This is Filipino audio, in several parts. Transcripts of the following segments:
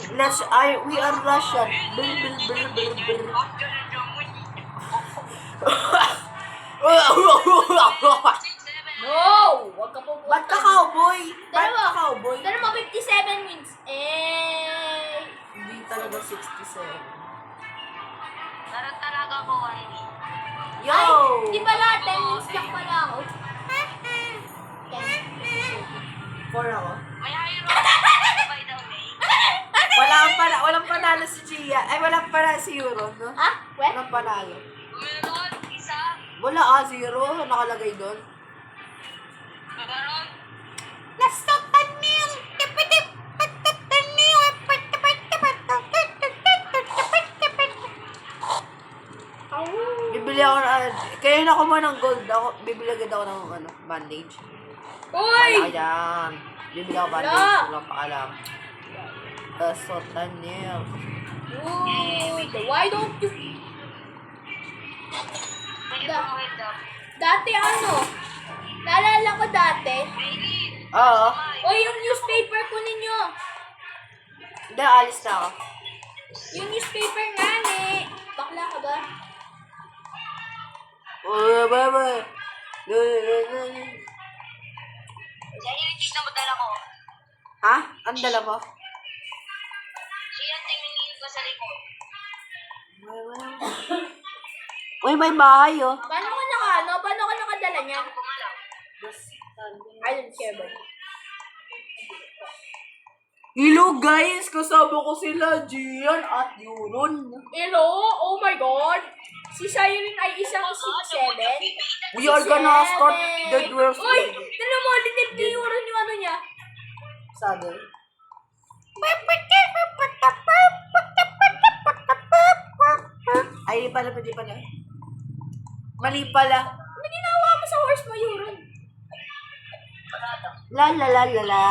We are Russian. Bil, bil, bil, bil, bil. No! Huwag ka pupunta. Ba't ka cowboy? Ba't Dalawa. ka cowboy? Dalawa, 57 wins. Hindi talaga 67. Meron talaga ako 1 win. Yo! Ay, di pala, 10 wins lang pala ako. 10. 4 ako. May hero ako, by the way. Walang panalo si Gia. Ay, walang panalo si Euron, no? Ah? What? Walang panalo. Meron, isa. Wala 0 nakalagay doon. Meron. Let's talk Tanil! Bibili ako na, kaya na ako mo ng gold. Bibili agad ako ng bandage. Uy! Wala yan. Bibili ako bandage. Wala. Wala pa alam. Let's talk Tanil. Uy! Why don't you... May ibang head up. Dati ano? Naalala ko dati. Bailey. Oo. Uy, yung newspaper ko ninyo. Hindi, alis na ako. Yung newspaper nga ni. Bakla ka ba? Bye. Siya yung tignan mo dala ko. Ha? Ang dala mo? Siya yung tingin ko sa likod. Uy, may bahay, oh. Paano ka nakadala niya? Ako pumalaw. I don't care ba? Hello, guys! Kasama ko sila, Gian at Euron. Hello? Oh my God! Si Siren ay isang 6'7". We are gonna start the dwarf. Uy! Tignan mo, linip ni Euron yung ano niya. Sabi. Ay, di pala. Mali pala. Ano ginawa mo sa horse mo, Euron? La la la la la.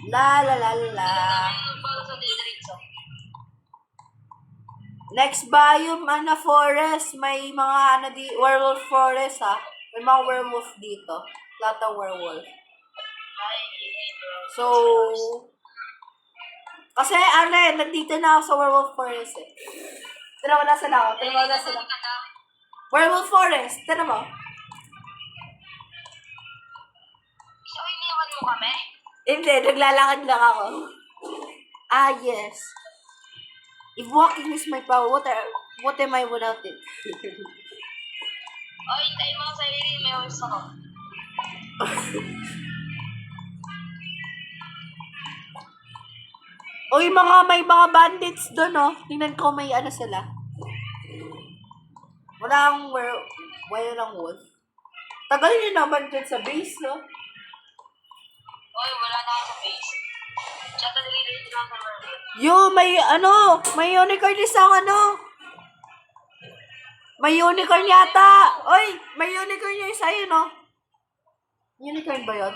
La la la la la. Next biome, forest. May mga werewolf forest, ha. May mga werewolf dito. Lahat ng werewolf. So, kasi, nandito na ako sa werewolf forest, eh. Tira mo, nasa na ako. Werewolf forest. Tira mo. So, iniwan mo kami? Hindi, naglalakad lang ako. Ah, yes. If walking is my power, what am I without it? O, hintayin mo sa sarili. May horse ako. Uy, may mga bandits doon, oh. Tingnan ko may sila. Walang wolf. Tagal nyo naman dyan sa base, no? Oy, wala na ako sa base. Tsaka nililito lang sa world. Yo, may unicorn isang May unicorn yata. Oy, may unicorn yung isa yun, no? Unicorn ba yun?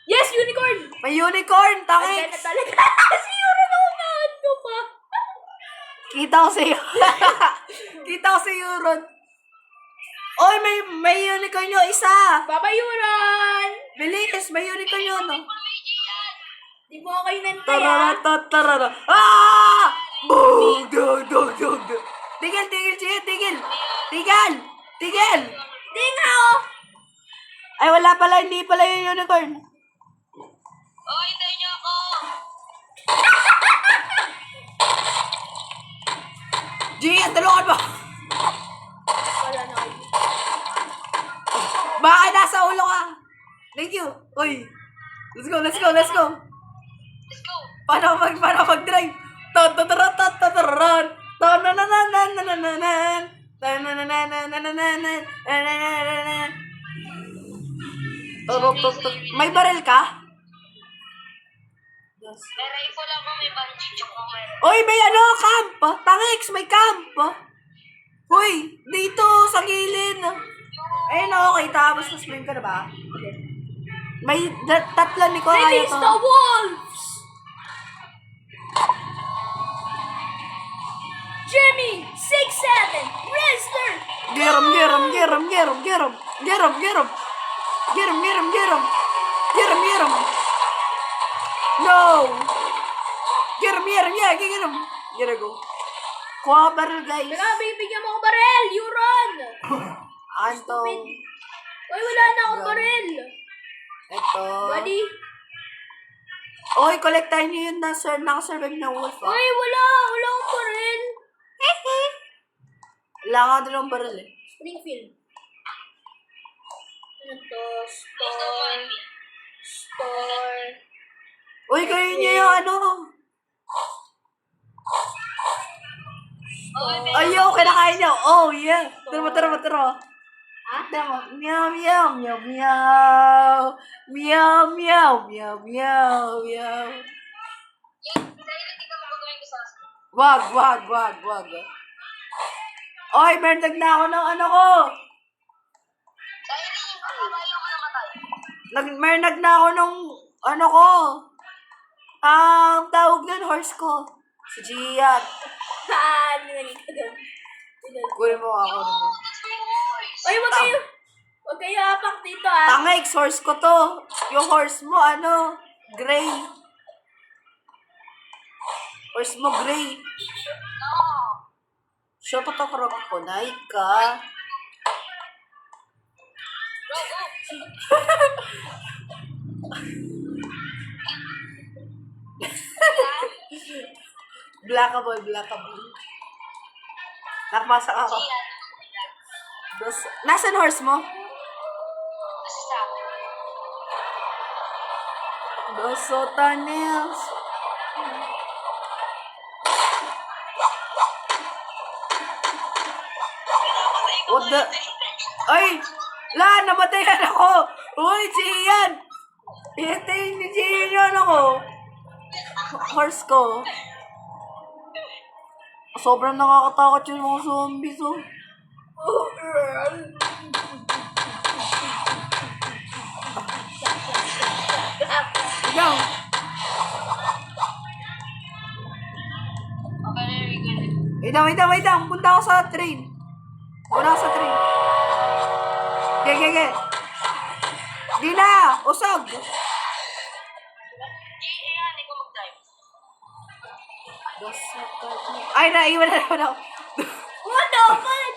Yes, unicorn! May unicorn, Ay, na tangik! talaga. Si Euron na unahan ko pa. Kita ko sa Euron. Oy, may unicorn yung isa. Baba, Euron! Bilis, may unicorn yun, no? Di mo ako inantay, ah. Tarara. Ah! Boom! Dug. Tigil, Gia, tigil. Tigil. Di nga, oh. Ay, hindi pala yung unicorn. Oh, hintayin niyo ako. Gia, tulungan mo. Wala na ako. Baka nasa ulo ka. Thank you. Uy. Let's go. Let's go. Paano mag-drive? May baril ka? Yes. May rifle ako, may bungee jump mo meron. Uy, may camp! Tangix, may camp! Uy, dito, sa gilid. Ayun, okay, tapos na-spring ka na ba? May tatlo ni ko kaya Release to. the wolves! Jimmy, 6'7", Wrestler! Get him. No! Get him, get him. Get him, go. Kuha ka barrel, guys. Teka, bibigyan mo ko barel! Euron! Anto. Uy, wala na akong barel! Ito. Buddy? Oy, collectahin niyo yun na nakasurvive na wolf, ah. Uy, wala! Wala akong barel! Wala nga doon ang barrel, eh. Springfield. Ano to? Store. Store. Uy, kayo niyo yung ano. Ayaw, kinakain niyo. Oh, yeah. Tara mo. Ha? Tama. Meow, meow, meow, meow. Meow, meow, meow, meow, meow. Wag. Oy, merdag na ako ng ano ko. Merdag na ako ng ano ko. Ang tawag nun, horse ko. Si Gian. Nilagay ko doon. Kunin mo ako. Uy, wag kayo apak dito, ah. Tangay, horse ko to. Yung horse mo, ano, gray. Horse mo, gray. Siya pa to krok ko, naik ka. Blackable. Nakapasa ako. Nasaan horse mo? Dos sotaneos. What the? Ay! La! Namatay na ako! Uy, Gian! Pinatay ni Gian yun ako. Horse ko. Sobrang nakakatakot yung mga zombies, oh. Ikaw! Wait lang. Punta ako sa train. Wala ako sa train. Ge. Di na! Usog! Ay, naiwan na naman ako. What the fuck?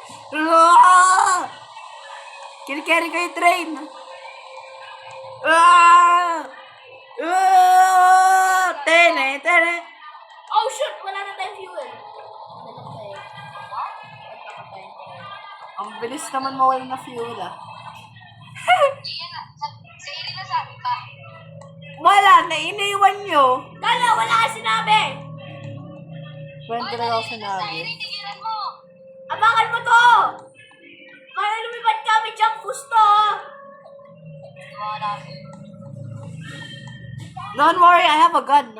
Kinikeri ko yung train. Tene. Oh, shoot! Wala na tayong fuel. Ang bilis naman mawala na fuel, ah. Wala, iniwan nyo. Kala, wala ka sinabi! Kwento na ako sinabi. Abakan mo to! Kaya lumipad kami dyan, gusto! Don't worry, I have a gun.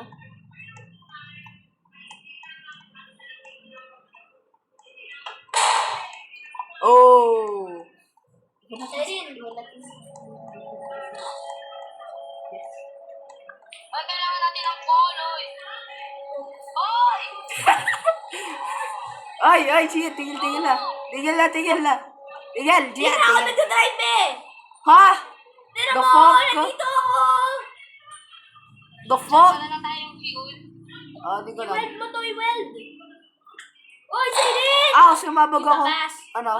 Oh. Erin, Kailangan natin ng koloy. Oy! Ay, Gia, tigil na. Tigil, Gia, Hindi na ako nagdadrive eh! Ha? Hindi na The mo! fuck? Nandito ako! The fuck? Wala na tayong fuel. Di ko lang. I-weld mo to, i-weld! Oy, Sirin! Sumabog ako. Itabas. Ano?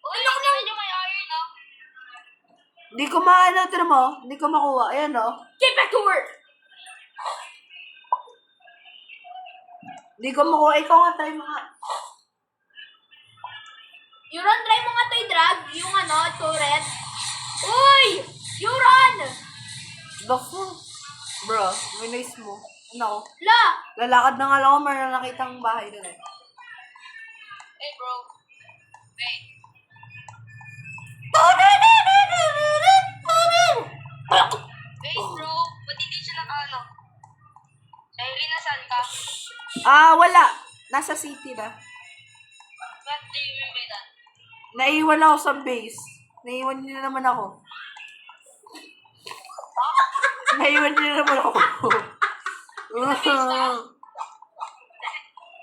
Uy, hindi nyo may iron, no? Hindi ko maano, tira mo. Hindi ko makuha. Ayan, oh. Get back to work! Hindi ko makuha. Ikaw nga tayo mga... Euron, try mo nga to i-drag. Yung ano, turret. Uy! Euron! The fuck? Bro, may nice mo. Ano? La! Lalakad na nga lang ako, meron nakitang bahay doon eh. Hey, bro. Wait. Wait, bro. Ba't hindi siya naka-ano? Dahil nasaan ka? Wala. Nasa city na. Ba't do you mean by that? Naiwan ako sa base. Naiwan niyo na naman ako. Naiwan niyo na naman ako.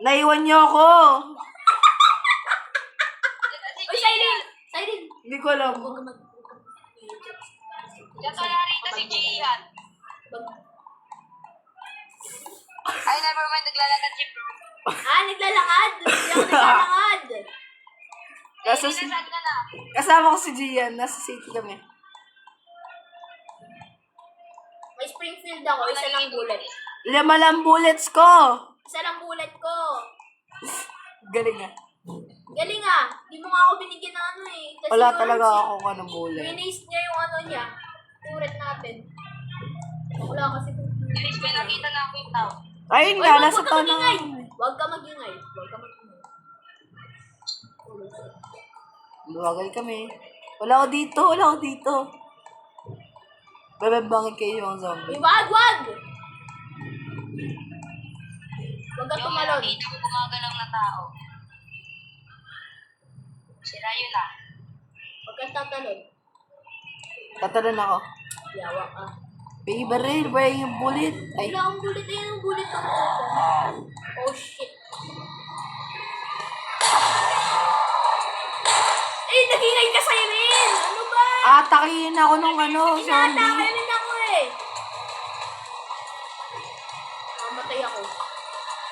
Naiwan niyo ako. Uy, Siren! Hindi ko alam. Yan kaya rito si Jihan. Ay, never mind. Naglalakad si bro. Naglalakad. Hindi ako naglalakad. Nasa Ay, nasaan ka na? kasama ko si Gian. Nasa city kami. May Springfield ako. Isa lang bullet. 5 lang bullets ko. Isa lang bullet ko. Galing ah. Galing ah. Di mo nga ako binigyan ng ano eh. Kasi Wala yun, talaga ako ka ng bullet. Release niya yung ano niya. Turret natin. Wala kasi Guys, may nakita na ako yung tao. Ayun Uy, nga, wag nasa ka town magingay. na. Huwag ka magingay. Huwag ka magingay. Luwagay kami. Wala ako dito. Bababangin kayo yung zombie. Uy, wag! Huwag ka Yung tumalon. nakita ko gumagalaw na tao. Sira yun ah. Huwag ka tatalon. Tatalan ako. Yawa ka. Baby baril, where yung bullet? Ay, Wala akong bullet. Ayan ang bullet ko. Oh shit. Eh, nagingay ka sa'yo rin! Ano ba? atakihin ako nung Inatake zombie. rin ako eh. Mamatay ako.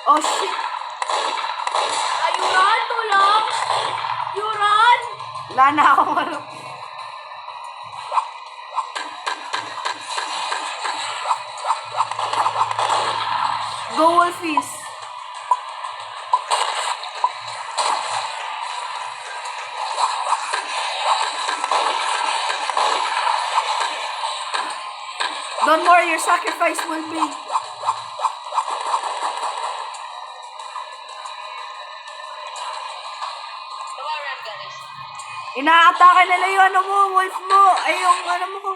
Oh shit. Ay, you run, tulong! You run! Wala na akong ano. Go Wolfies. Don't worry, your sacrifice will be. Tumaran guys. Inaatake nila yung ano mo, wolf mo. Ay, yung ano mo.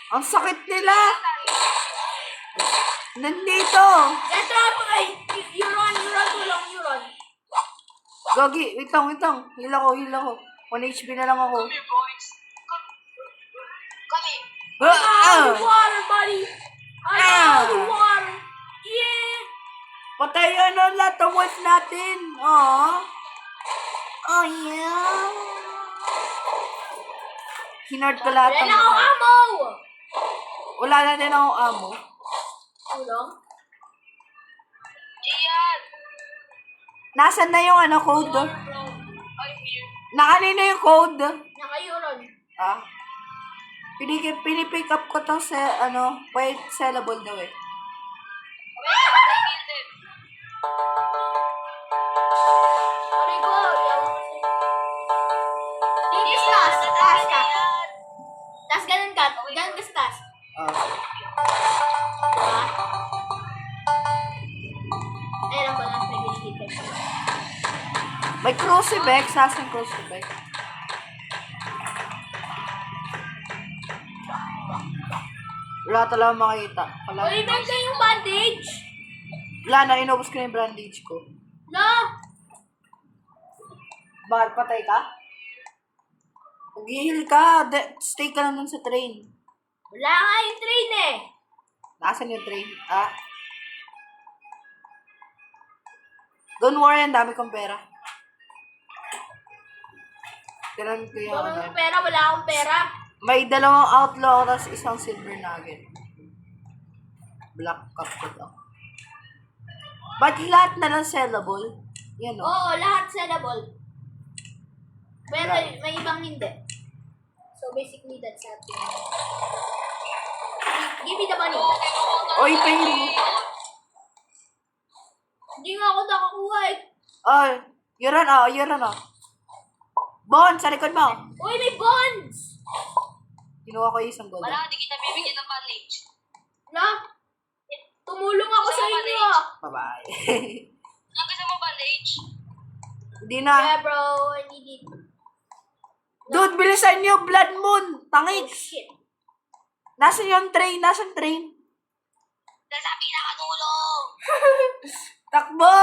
Ang sakit nila. Nandito. Trap! Ay, you run, tulong, you run. Gagi, wait lang. Hila ko. 1 HP na lang ako. Kami boys. Kami. The water, buddy! I Ah. the water! Yeah! Patay ano lahat ng wolf natin. Oh. Oh, yeah. Hinard ko lahat Wala ng na akong ammo! Wala na din akong ammo. Tulong? Gian. Nasaan na yung ano, code? I'm here. Nakanina yung code. Naka-euron. Ah. Pinipick up ko to sa, ano, wait, sellable daw eh. I killed them. Aray ko, yawa kasi. Linis taas ka. Taas ganun ka sa taas. Ah. Diba? Ayun ako na, nag-skip. May crucifix, saan crucifix? Wala talaga makita. Wala, Uy, meron kayong bandage! wala na, inubos ko na yung bandage ko. No! Bakit patay ka? Mag-heal ka. Stay ka lang dun sa train. Wala nga yung train eh! Nasaan yung train? Ah. Don't worry, ang dami kong pera. Tinan ko yung Wala ano. akong pera, wala akong pera. May 2 outlaw tapos isang silver nugget. Black cup ko to. Ba't lahat na lang sellable? Yan o. Oo, lahat sellable. Pero Right. may ibang hindi. So basically, that's happening. Give me the money. Oy, pay mo. Hindi nga ako nakakuha eh. Oh, yun o. Bon, sa likod mo. Uy, may bonds! Kinuha ko yung isang gold. Wala, di kita bibigyan ng bandage. Na? Tumulong ako sa inyo. Bye-bye. Ang gusto mo bandage? Hindi na. Yeah, bro. I need it. Dude, bilisan nyo. Blood moon. Oh, Tangit. shit. Nasaan yung train? Nasaan train? Nasa pinakadulo! Takbo!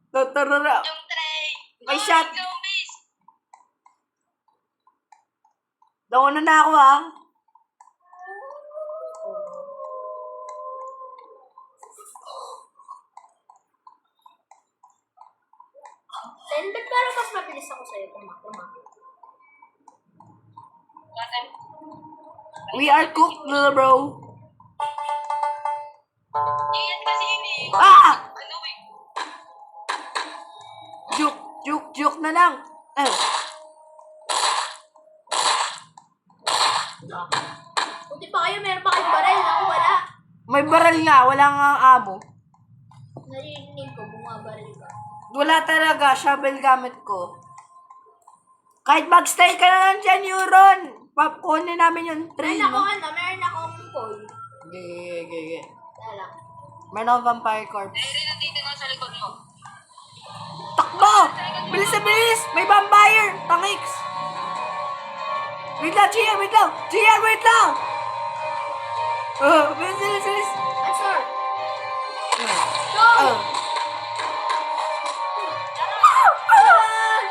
Tuturura. Yung train! May Ay, shot. zombies! Nauna na ako ah. Then, ba't parang mas mabilis ako sa'yo? Tama. Dati, We are cooked, little bro. yan kasi yun eh. Ah! Ano eh? Juke na lang. Buti pa kayo, meron pa kayong baril. Ako wala. May baral nga, wala nga amo. Narinig ko, bumabaril ka. Wala talaga, shovel gamit ko. Kahit mag-stay ka na lang dyan, Euron. Kunin namin yung train Meron ako, mo. meron akong call. Gege. Wala. Meron akong vampire corpse. Dahil rin nandito nga sa likod mo. Takbo! Bilis na bilis! May vampire! Tangiks! Wait lang, Gia! Wait lang! Gia, wait lang! Bilis! Answer! Go! Uh.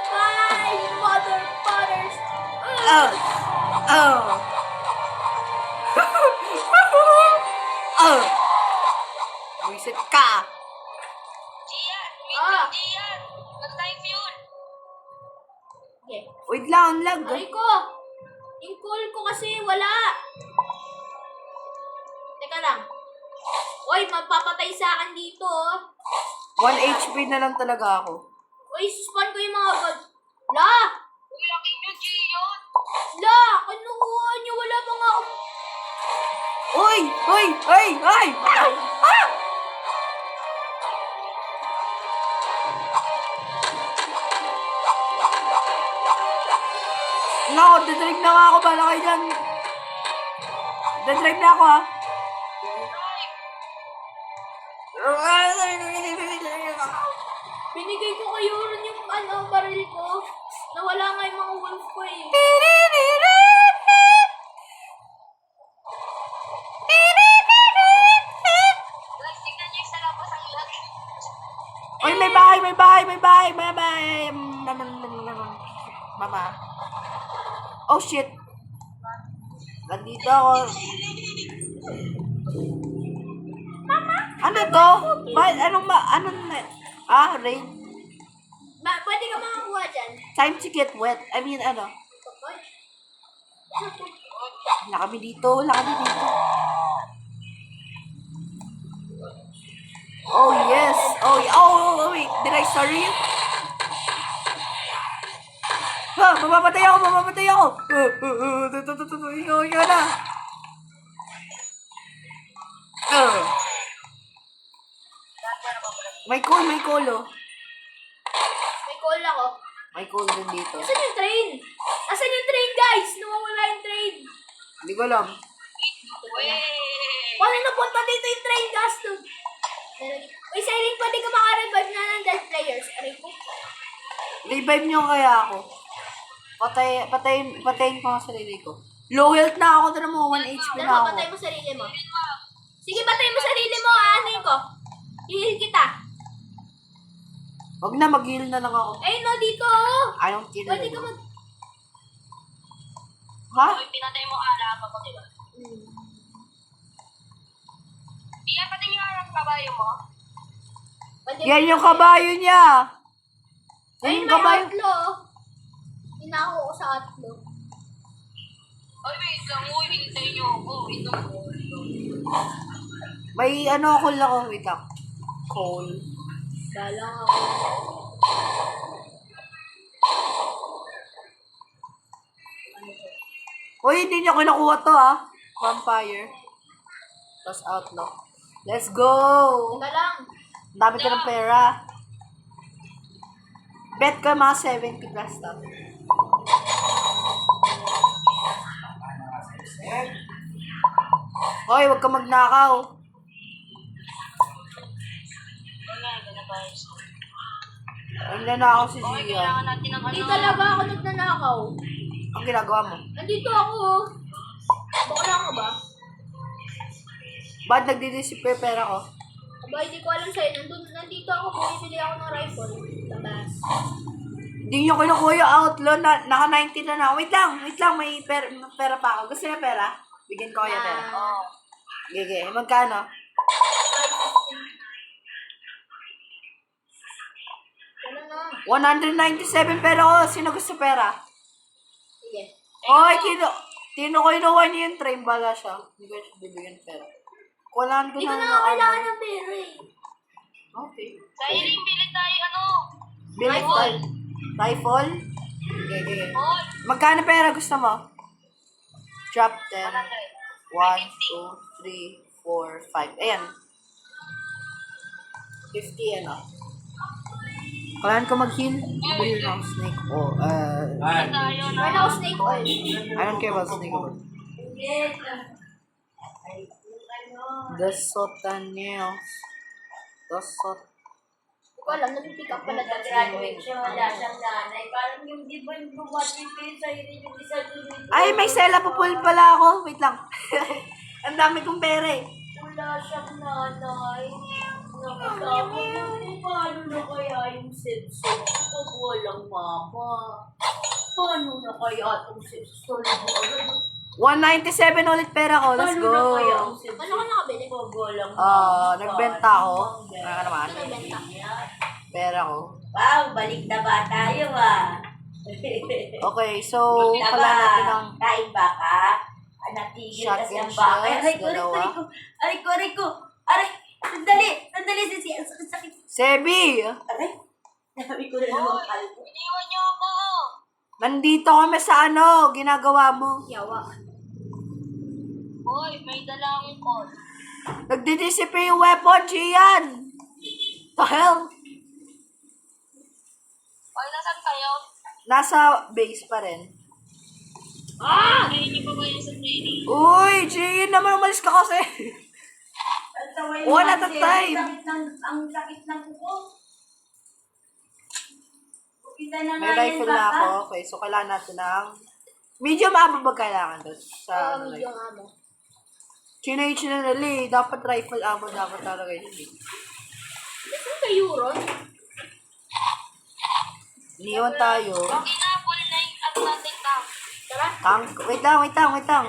My mother, fathers! Wisit ka! Gian! Ah. Gian! Wag tayong fuel! Okay. Wait lang, ang lag. Aray ko! Yung call ko kasi wala. Teka lang. Uy, magpapatay sa akin dito. 1 HP na lang talaga ako. Uy, suspend ko yung mga god. La! Uy, laki nyo, Gian! La! Kinukuha niyo. Wala pa nga ako. Uy! Ah! No, dadrive na nga ako. Bala kayo dyan. Dadrive na ako, ha? Binigay ko kayo rin yung baril ko. Nawala nga yung mga wolf ko eh. Guys, tignan nyo yung sa labas ang laki. Uy, may bahay! Mama. Oh, shit. Nandito ako. Mama? Ano to? Anong rain? Pwede ka makakuha dyan. Time to get wet. I mean, ano? Wala kami dito. Oh, yes. Oh, wait. Did I sorry you? Ha, mamamatay ako. Ikaw na. May call, oh. May call ako. May call din dito. Asan yung train? Asan yung train, guys? Nawawala yung train. Hindi ko alam. Uy! Paano napunta dito yung train, Gasto? Uy, Siren, pwede ka makarevive na ng dead players. Aray ko. Revive nyo kaya ako. Patayin ko ang sarili ko. Low health na ako. Tara mo, 1 HP na Dalawa, ako. patay mo sarili mo. Sige, patay mo sarili mo. Ano ko? I-heal kita. Huwag na, mag-heal na lang ako. Ayun, no, dito. Oh. I don't kill Pwede ka you. mag... Ha? Uy, pinatay mo alaga mo, diba? Iyan, pati nga ang kabayo mo. Pwede Yan yung kabayo niya. Yan Ayun, yung may kabayo. outlaw. Oh. Inako ko sa outlaw. Uy, wait lang. Uy, hintay nyo ako. Ito mo. May call ako. Wait lang. Call. Dalang ako. Uy, hindi niya kinukuha to, ha? Vampire. Tapos outlaw. Let's go! Teka lang. Ang dami ka ng pera. Bet ka mga 70 plus stuff. Hoy, huwag ka magnakaw. Wala, gana ba? Ang nanakaw si Uy, Gia. kailangan natin ng Hindi ano. talaga ako nagnanakaw. Ang ginagawa mo? Nandito ako. Oh. Bakla ka ba? Ba't nagdidisipre pera ko? Aba, hindi ko alam sa'yo. Nandito ako. Bumibili ako ng rifle. Labas. Hindi nyo kinukuha yung outlaw. Naka 90 na na. Wait lang. May pera pa ako. Gusto niya pera? Bigyan ko kayo pera. Oo. Gege. Magkano? Ano na? 197 pera ko. Sino gusto pera? Sige. Hoy, Tino ko inuwan niya yung train, bala siya. Hindi ko siya bibigyan pera. Kulaan ko Hindi ko na na kailangan ng pera eh. Okay. Sa iling, bili tayo Bilis Rifle. tayo. Rifle? Okay, okay. All. Magkano pera gusto mo? Drop 10. 1, 2, 3, 4, 5. Ayan. 50 ano. Kailangan ko mag-heal? Bili ng snake. Oh, Bili tayo na. Meron ako snake oil. I don't care about snake oil. The Sotaniels. The Sot... Hindi ko alam, nag-pick up pala sa graduate siya, wala siyang nanay. Parang yung di ba yung bumati kayo sa'yo rin yung isa dun. Ay, may sela po full pala ako. Wait lang. Ang dami kong pera eh. Wala siyang nanay. Nakasama ko, paano na kaya yung Simpson pag walang mama? Paano na kaya itong Simpson? 197 ulit pera ko. Let's Paano na kaya go. ang Simpson? Ano ka nakabili? Pag walang Nagbenta ako. Ano naman? Ano benta? Pera ko. Wow, balik na ba tayo Okay, so, kailangan natin ng Kain ba ka? Natigil kasi shotgun ang baka. shells, Aray ko, dalawa. aray ko, aray ko. Aray, sandali, sisi. Ang sakit. Sebi! Aray, sabi ko na naman kalbo. Iniwan niyo ako. Nandito kami sa ano, ginagawa mo. Yawa. Hoy, may dala akong call. Nagdidisipin yung weapon, Gian! The hell? Hoy, nasan kayo? Nasa base pa rin. Ngayon niyo pa ba yung sa training? Uy, Gian naman, umalis ka kasi. One at a time. Ang sakit ng kuko. Kita na May nga yan, rifle na baka. ako. Okay, so kailangan natin ng medium ammo ba kailangan doon? Sa ano Medyo nga mo. Chinage na nila eh. Dapat rifle ammo dapat talaga yun eh. Saan kayo ron? Niyon tayo. Okay na, full na yung at natin ka. Tara. Tank. Wait lang.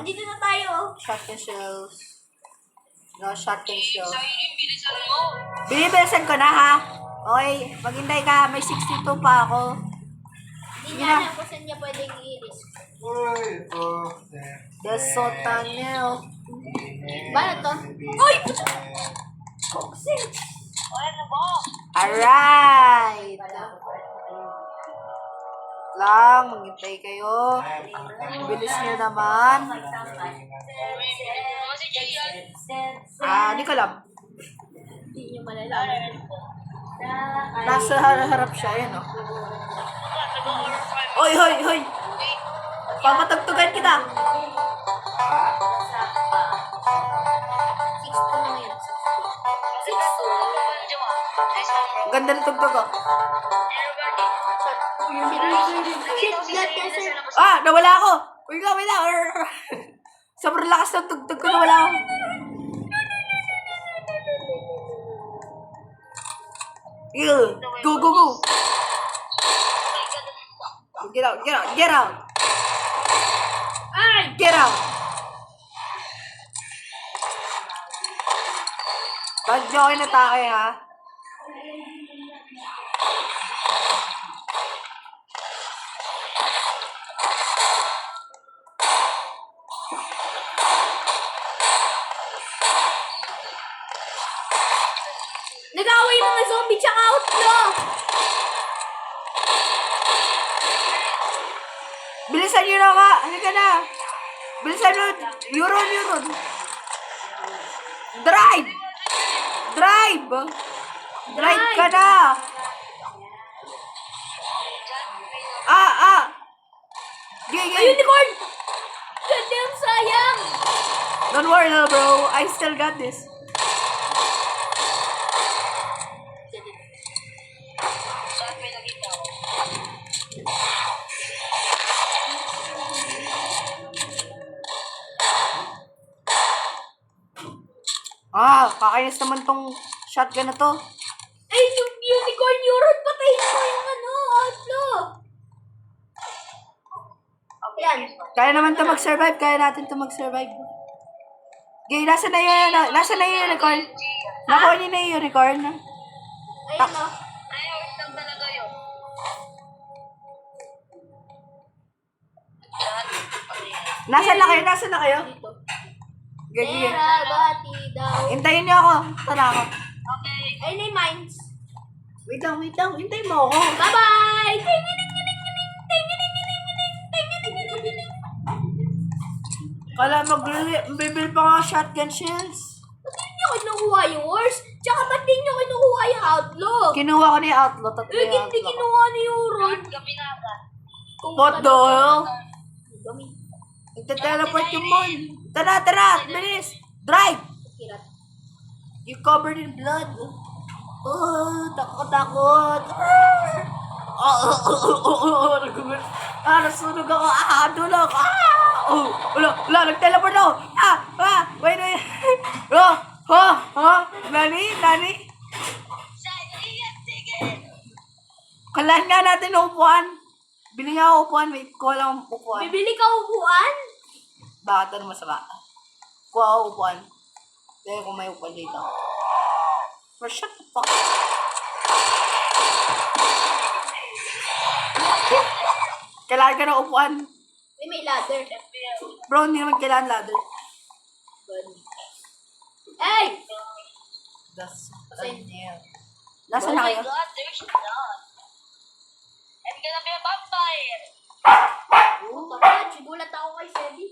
Nandito na tayo. Shotgun shells. No, shotgun shells. Sa iling, bilisan mo. Binibilisan ko na ha. Okay, maghintay ka. May 62 pa ako. Hindi niya alam kung saan niya pwedeng i-risk. The Sotanel. Ba na to? Uy! Boxing! O, ano ba? Alright. Lang, maghintay kayo. Bilis nyo naman. Naman si Gian. Hindi ko alam. Hindi niyo malalaman. Nasa harap siya, yan o. Hoy! Pamatagtugan kita. 6 to na yun. Ang ganda ng tugtog ko. Shit, blood cancer. Nawala ako. Wait lang. Sobrang lakas ng tugtog ko, nawala ako. Ew. Go. Get out. Get out. Bakit nyo kayo natake, ha? Nag-away yung mga zombie tsaka outlaw. Bilisan nyo na ka. Halika na. Bilisan nyo. Euron. Drive ka na. Gay. Unicorn! Goddamn, sayang! Don't worry, little bro. I still got this. Saan may nakita ako? Kakainis naman tong shotgun na to. Ay, yung unicorn neuron, patayin mo yung outlaw! Yan. Kaya naman to mag-survive. Kaya natin to mag-survive. Gay, nasa na yung unicorn? Nakuha niyo na yung unicorn. Ayun o. Ayaw, lang talaga yun. Lahat, ano yan? Nasaan na kayo? Nasaan na kayo? Dito. Gagi. Pera, bati daw. Hintayin niyo ako. Tara ako. Okay. Ayun na yung mines. Wait lang, wait lang. Hintayin mo ako. Bye-bye! Ting-a-ling-a-ling-a-ling! Kala magbibil pa nga shotgun shells. Ba't di nyo kinukuha yung horse? Tsaka ba't di nyo kinukuha yung outlaw? Kinuha ko na yung outlaw. Tatlo Eh, yung hindi outlaw. kinuha ni Euron. Gabi na ba? What the hell? Dami. Nagte-teleport yung mon. Tara, tara. Bilis. Drive. Kirat. You covered in blood. Oh, takot. Nasunog ako. Dulog. Oh, wala, nag-teleport ako. Wait. Nani? Kailangan nga natin ng upuan. Bili nga ako upuan. Wait, kuha lang ang upuan. Bibili ka upuan? Bakit ano masama? Kuha ako upuan. Kaya kung may upuan dito. For shut the fuck. Kailangan ka ng upuan. May ladder. Bro, hindi naman kailangan ladder. Hey! Das. Pasensya. Nasaan Oh na my kayo? God, there's blood. I'm gonna be a vampire. Tapos, gulat ako kay Sebi.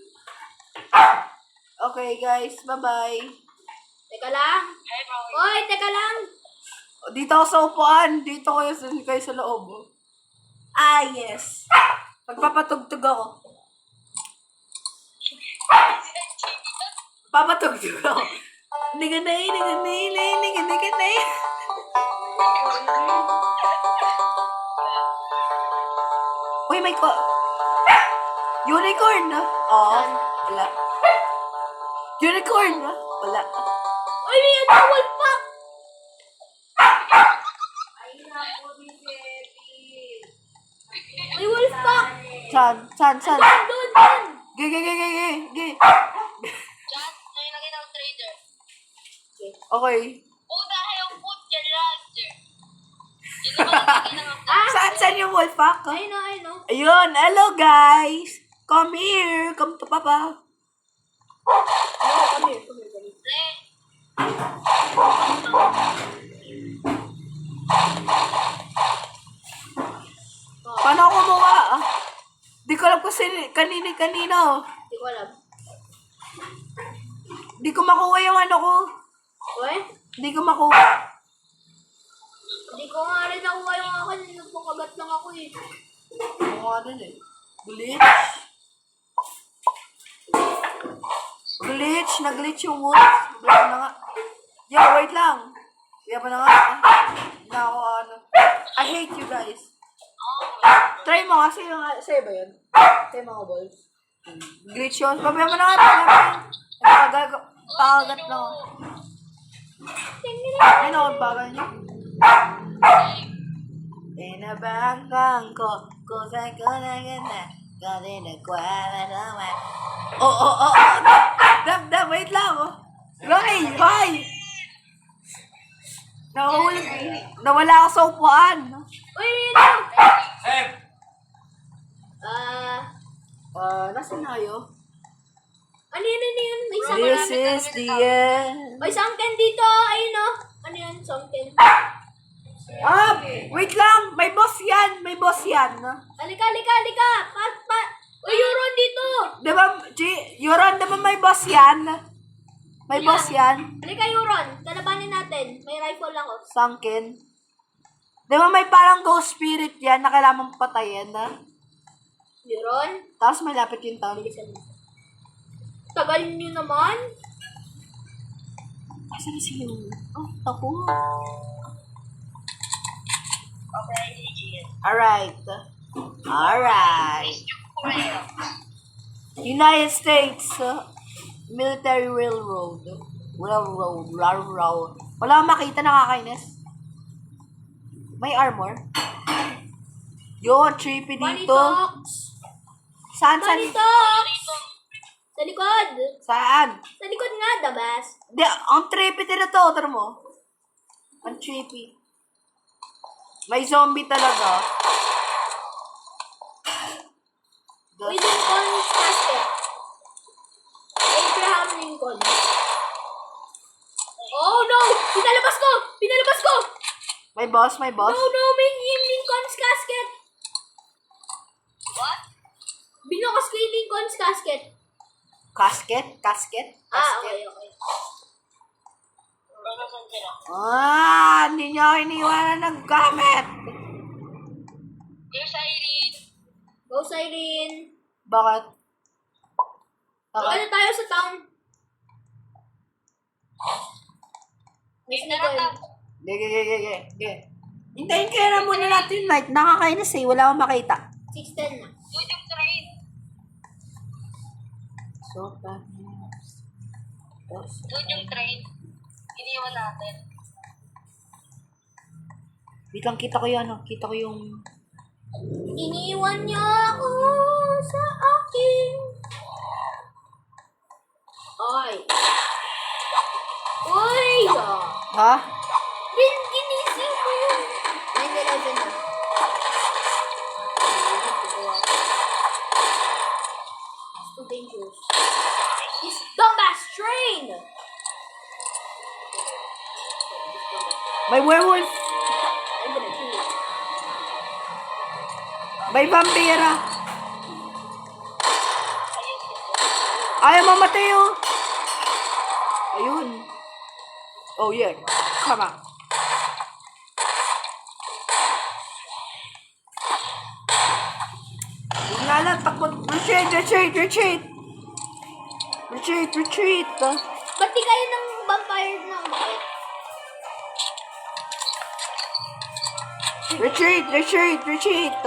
Okay, guys. Bye-bye. Teka lang. Hey, bro. Hoy, teka lang. Dito ako sa upuan. Dito kayo sa loob. Oh. Yes. Magpapatugtog ako. Papatugtog ako. Niganay. Uy, may unicorn, no? Oo. Wala. Unicorn, no? Wala. Uy, may wolf pack! May wolf pack! Saan? Doon! Ge. Chat, nilagay ng trader. Okay. Puta, ayaw put yan lang, sir. Yun naman ang lagay ng Saan yung wolf pack? Ayun o. Ayun, hello guys! Come here! Come to Papa! Come here. Paano ako kumuha? Di ko alam kasi kanina. Hindi ko alam. Di ko makuha yung ano ko. Uy, Di ko makuha. hindi ko nga rin nakuha yung akin. Nagpakagat lang ako eh. Makuha din eh. Glitch. Nag-glitch yung wolf. Wala na nga. Yeah, wait lang. Kaya pa na nga. Na ako ano. I hate you guys. Try mo kasi yung sa'yo ba yun? Sa'yo mga balls. Glitch yun. Pabayaan mo na nga. Pakagat lang ako. Ayun ako, bagal niyo. Inabanggang ko. Kusay ko na ganda. Kasi nagkwala naman. Oh. Dab, wait lang oh. Hoy! Nawala ako sa upuan. Uy, yun lang! Nasaan na kayo? Ano yun? May This sunken. is the end. May sunken dito. Ayun o. Ano yun? Sunken. Wait lang. May boss yan. Halika. Uy, Euron dito. Diba, Yoron, diba may boss yan? May boss yan. Halika, Euron. Lalabanin natin. May rifle ako. Sunken. Diba may parang ghost spirit yan na kailangan mong patayin na? Euron? Tapos may lapit yung town. Tagal nyo naman. Asan na si Yoron? Ako. Okay, legit. Alright. United States Military Railroad. Railroad. Wala akong makita, nakakainis. May armor. Yun, trippy Money dito. talks. Saan? Money talks. Sa likod. Saan? Sa likod nga, the best. Di, ang trippy din ito. Tara mo. Ang trippy. May zombie talaga. Uy, dun on casket. con. Oh no! Pinalabas ko! Pinalabas ko! May boss, may boss. No, no! May Lincoln's casket! What? Binukas ko yung Lincoln's casket. Casket? Casket? Ah, Casket? okay. Ano saan sila? Hindi niyo ako iniwanan ng gamit. Here's Irene. Go, Siren. Bakit? Ano tayo sa town? Miss Tara Nicole. tayo. Ge. Hintayin kaya na muna natin, Mike. Nakakainis eh. Wala akong makita. 6:10 na. Doon yung train. So, Doon yung train. Iniwan natin. wait lang, kita ko yung kita ko yung... Iniwan niya ako sa akin. Oy. Oy! Ha? Ginising mo yun. 9:11 na. It's too dangerous. This dumbass train! May werewolf. I'm gonna kill you. May vampira. Ayaw mamatay oh. Ayun. Oh yeah. Come on. Huwag nga lang, takbo. Retreat. Ba't di kayo ng vampire na ulit? Retreat.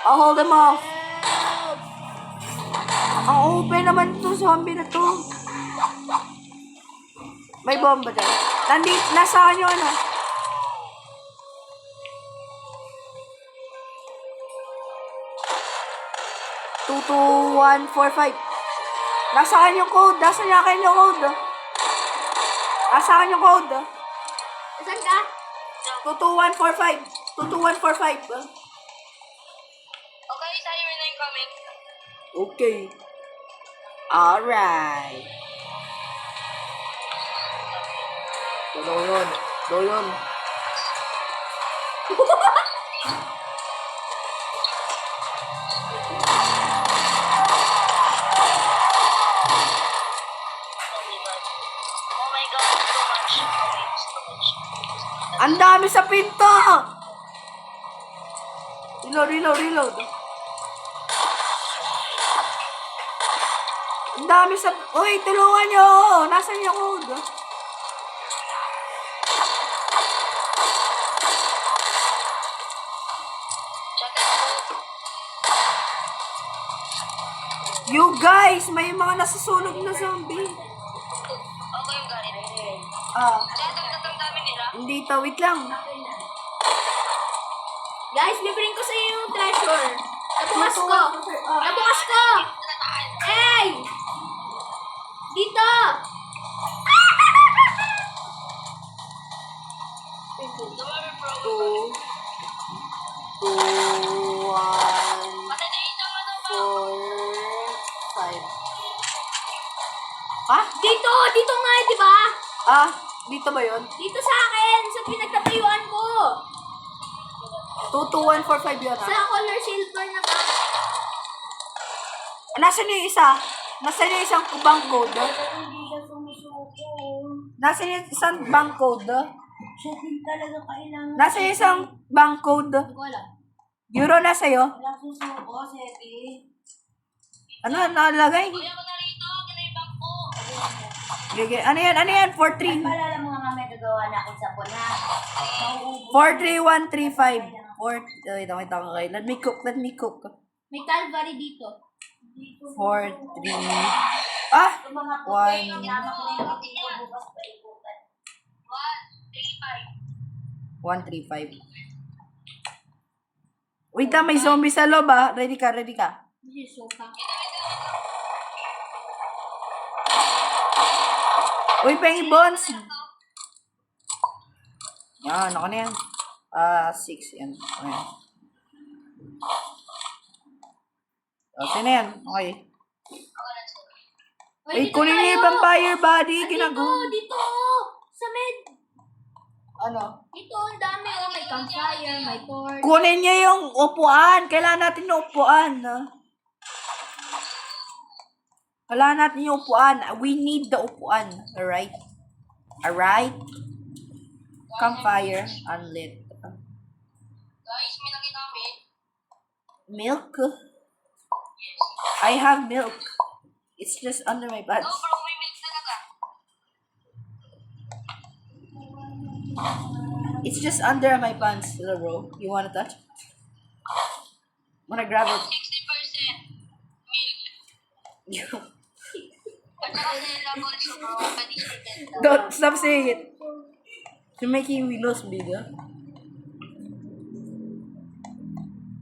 I'll hold them off. Help! Ang open naman to, zombie na to. May bomba dyan. Nasa kanyo ano? Two, 145. Nasa kanyang code. Nasa niya kanyang code. Nasa kanyang code. Saan ka? 22145. 22145. Okay, Siren na yung coming. Okay. Alright. Doyon. Oh my god, so much. Okay, storage. Ang dami sa pinto! Reload. Ang dami sa... Uy, tulungan nyo! Nasaan yung code? Check it out. You guys! May mga nasusunog na zombie. Okay yung galit. Dadagdagan namin nila. Hindi to. Wait lang. Guys, bibring ko sa iyo yung treasure. Nabukas ko! Hey! Dito! Two, 1, Patay na isang ano ba? 4, 5. Ha? Dito nga, di ba? Dito ba yun? Dito sa akin, sa pinagtatayuan ko. 22145 yun Sa color silver na ba? Nasaan yung isa? Nasaan yung isang bank code? Hindi siya sumusuko. Nasaan yung isang bank code? Siya din talaga kailangan. Nasaan yung isang bank code? Hindi ko alam. Euro na sa'yo? Walang susuko, Seti. Ano nakalagay? Kuya ko na rito, kinaibang ko. Sige. Ano yan? 43. Paalala mo nga may gagawa na akong sabon ha. Mauubos. 43135. Wait ako kayo. Let me cook. May Calvary dito. 4, 3. Yung mga puti, One. yamak na yung kapito bukas pa ikutan. 1, 3, 5. 135. Wait lang, may zombie sa loob ah. Ready ka. This is so fun. Uy, pengi bones. Yan, ako na yan. 6 yan. Okay. Okay na yan. Okay. Ay, dito kunin niya yung tayo. vampire body. Dito, Ginagawa. dito. Sa med. Ano? Dito, ang dami. Oh, may campfire, may torch. Kunin niya yung upuan. Kailangan natin yung upuan. Kailangan natin yung upuan. We need the upuan. Alright? Alright? Campfire. Unlit. Guys, may nakita kami. Milk? I have milk. It's just under my No, pants. bro, may milk talaga. It's just under my pants, little bro. You wanna touch? Wanna grab it? 60% milk. At saka nilabol siya, bro. Pwede siya ibenta. Don't stop saying it. You're making me lose bigger.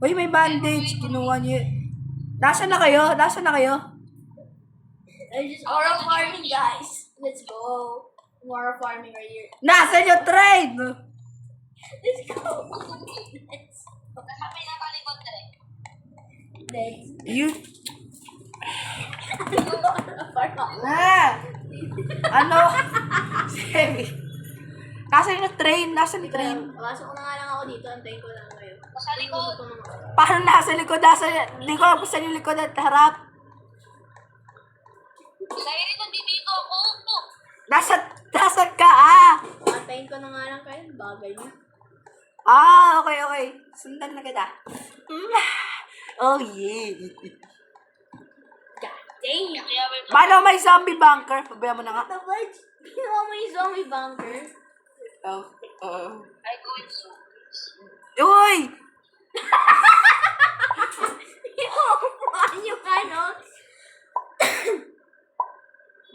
Uy, may bandage. Kinuha niyo. Nasaan na kayo? Nasaan na kayo? Aura farming, guys. Let's go. Aura farming right here. Nasaan yung train? Let's go. Let's Nasa pinakalikod na rin. Let's You... farm. Ah! Ano? Sige. Nasaan yung train? Nasaan yung train? Pasok na nga lang ako dito. Antayin ko lang kayo. Nasa likod. Paano nasa likod? Hindi ko alam kung saan yung likod at harap. Dahil ito, dito ako. Nasa ka, ah! Antayin ko na nga lang kayo. Bagay niyo. Ah, okay. Sundan na kita. Oh, yeah. God dang. Kaya may Paano may zombie bunker? Pabayaan mo na nga. What the fudge? Ginawa mo yung zombie bunker. Oh, I go in so. Uy! Inuupuan yung ano.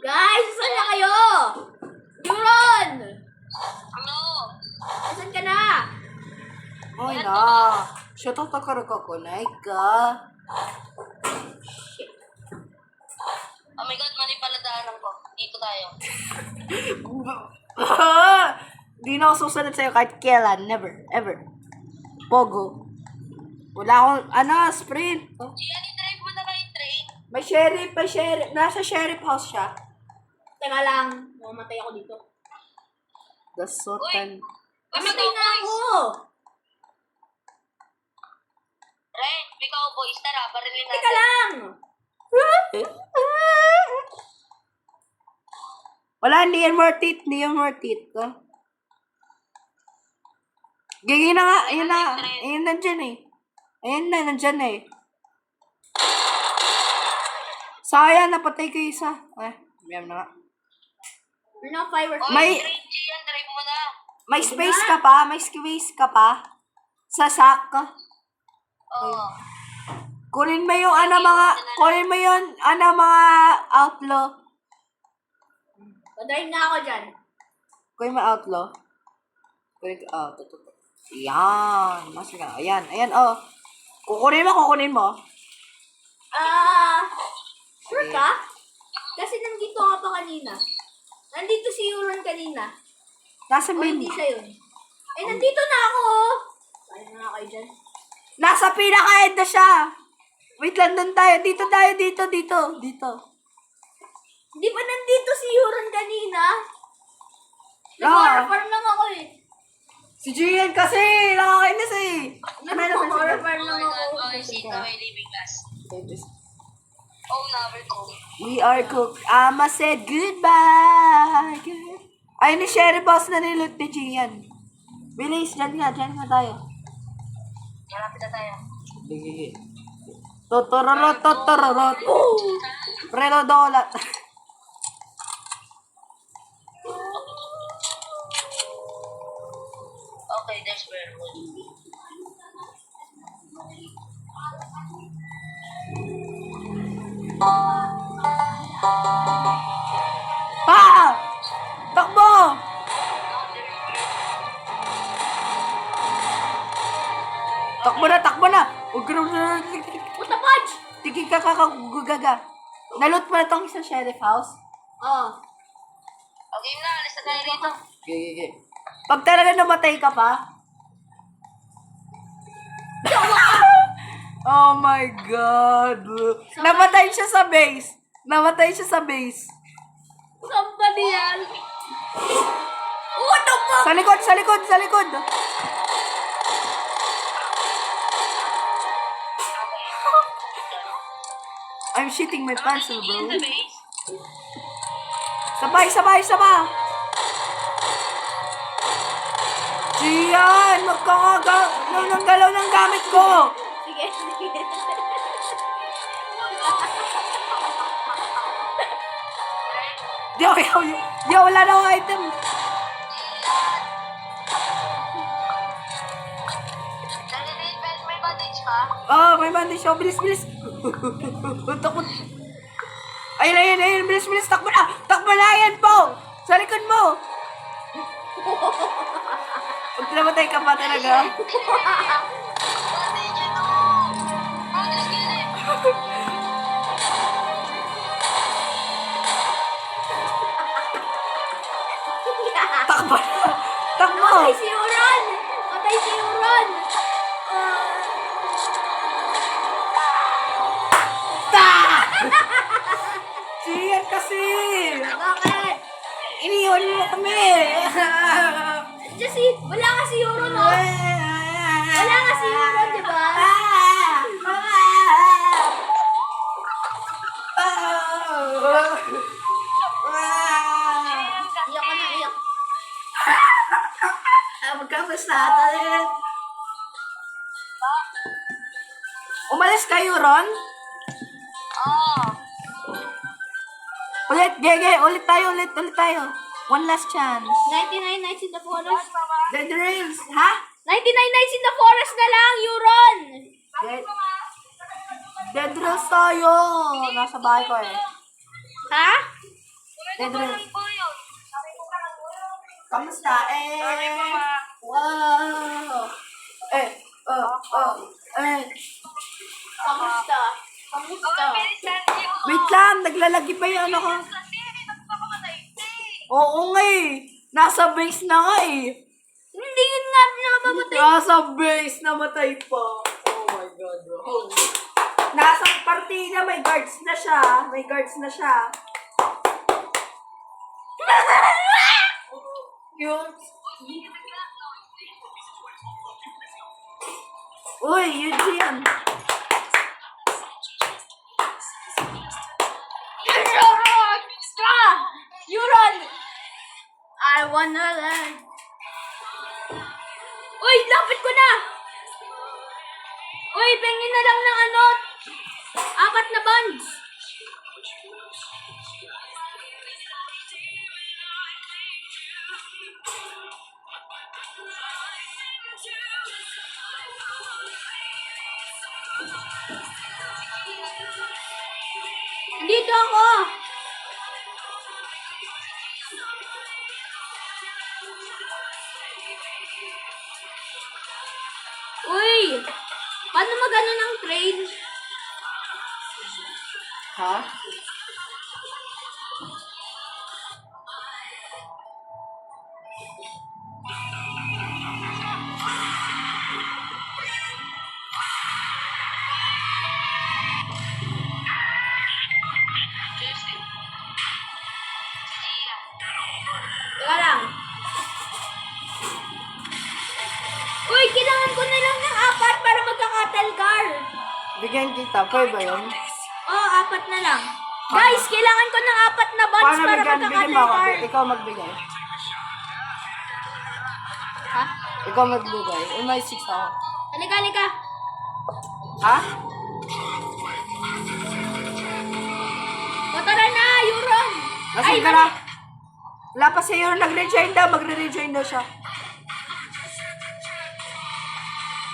Guys, saan na kayo? Euron! Ano? Saan ka na? Ay na. Shut up ka ko na ka. Oh my God, mali pala daanan ko. Dito tayo. Di na ako susunod sa'yo kahit kailan. Never. Ever. Pogo. Wala akong, sprint. Gian, i-drive mo na kayo train. May sheriff. Nasa sheriff house siya. Teka lang. Mamatay ako dito. The Sultan. Mamatay na ako! Ren, ikaw boys, tara, barilin natin. Teka lang! Wala, hindi yan worth it. Gigi na nga. Ayun na. Ayun nandyan eh. Nandyan eh. Sayang, napatay ko isa. Mayroon na nga. We're not fireworks. May- Train, Gian, drive mo na. May space ka pa? May space ka pa? Sa sack? Oo. Kunin mo yung mga outlaw. Pa-drive na ako dyan. Kunin mo outlaw. Kunin ko, Yan. Mas ka. Ayan, oh. Kukunin mo. Sure ka? Kasi nandito ka pa kanina. Nandito si Euron kanina. Nasa O hindi main. siya yun. Eh, nandito na ako! Kaya na nga kayo dyan. Nasa pinaka-end na siya. Wait lang, doon tayo. Dito. Di ba nandito si Euron kanina? Ah. Nag-horror lang ako eh. Si Gian kasi, nakakainis eh. Nag-horror lang Oh my God, ako. boys, ito may living glass. Oh, never go. We are cooked. Ama said goodbye. Ay, ni Sheriff Boss na nilut ni Gian. Bilis, dyan nga tayo. Malapit na tayo. Totororot. Prelo dolat. Okay, there's werewolf. Ah! Takbo! Takbo na! Huwag ka na. What the fudge? Tiki ka kakagugaga. Naloot mo na tong isang sheriff house? Oh. Okay na, alis na tayo rito. Okay. Pag talaga namatay ka pa. Oh my God. Namatay siya sa base. Namatay siya sa base. Saan ba yan? What the fuck? Sa likod, sa likod, sa likod. I'm shitting my pants, bro. In the base? Sabay, sabay, sabay. Gian, magkakagalaw ng galaw ng gamit ko. Sige, sige. Di, wala na akong item. May bandage ka? Oh, may bandage ako. Bilis, bilis. Takot. Ayun, ayun, ayun. Bilis, bilis. Takbo na. Takbo na yan po. Sa likod mo. Pag namatay ka pa talaga. Bandage ito! Oh, just get it! Takbo na. Takbo. Patay si Euron! Patay si Euron! Siyan kasi. Bakit? Iniwan mo kami. Kasi, wala nga si Euron, no? Wala nga si Euron, di ba? Iyak ka na, iyak. Magkapas natin. Umalis kayo, Ron? Oh. Ulit, gege. Ulit tayo, ulit tayo. One last chance. 99 nights in the forest. Dead rails. Ha? 99 nights in the forest na lang, Euron! Dead, dead rails tayo. Nasa bahay ko eh. Ha? Dead rails. Po yun. Kamusta? Wow. Kamusta? Kamusta? Wait lang, naglalagi pa yung ano ko. Kasi hindi nagpapakamatay. Oo nga eh. Nasa base na nga eh. Hindi yun nga pinakapamatay. Nasa base, namatay pa. Oh my God. Oh. Nasa partida, may guards na siya. May guards na siya. Yun. Uy, yun yan. Euron! I wanna learn. Uy, lapit ko na! Uy, pengin na lang ng ano, 4 na buns. Dito ako. Uy! Paano magano ng train? Ha? Teka lang. Uy, kailangan ko na lang ng 4 para magkakatalgar. Bigyan kita. Pwede ba yun? Oo, 4 na lang. Guys, kailangan ko ng 4 na buns Paano para bigyan? Bigyan mo ako. magkakatalgar. Ikaw magbigay. Ha? Ikaw magbigay. May 6 ako. Halika, halika. Ha? O tara na, Euron. Nasaan ka na? Wala pa sa iyo. Nag-rejoin daw. Magre-rejoin daw siya.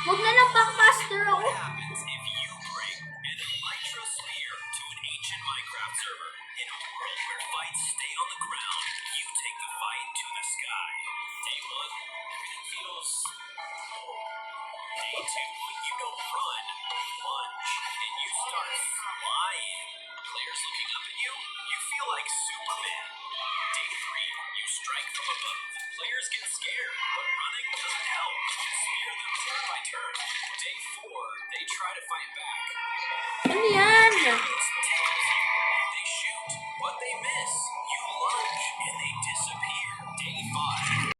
Huwag na lang backmaster ako. Happens if you bring an Electrosphere to an ancient Minecraft server. In a world where fights stay on the ground, you take the fight to the sky. Day 1, everything feels normal. Day 2, you don't run, you lunge, and you start flying. Players looking up at you, you feel like Superman. Day 3, you strike from above. Players get scared, but running doesn't help. Just spear them turn by turn. Day 4, they try to fight back. Ano yan? It's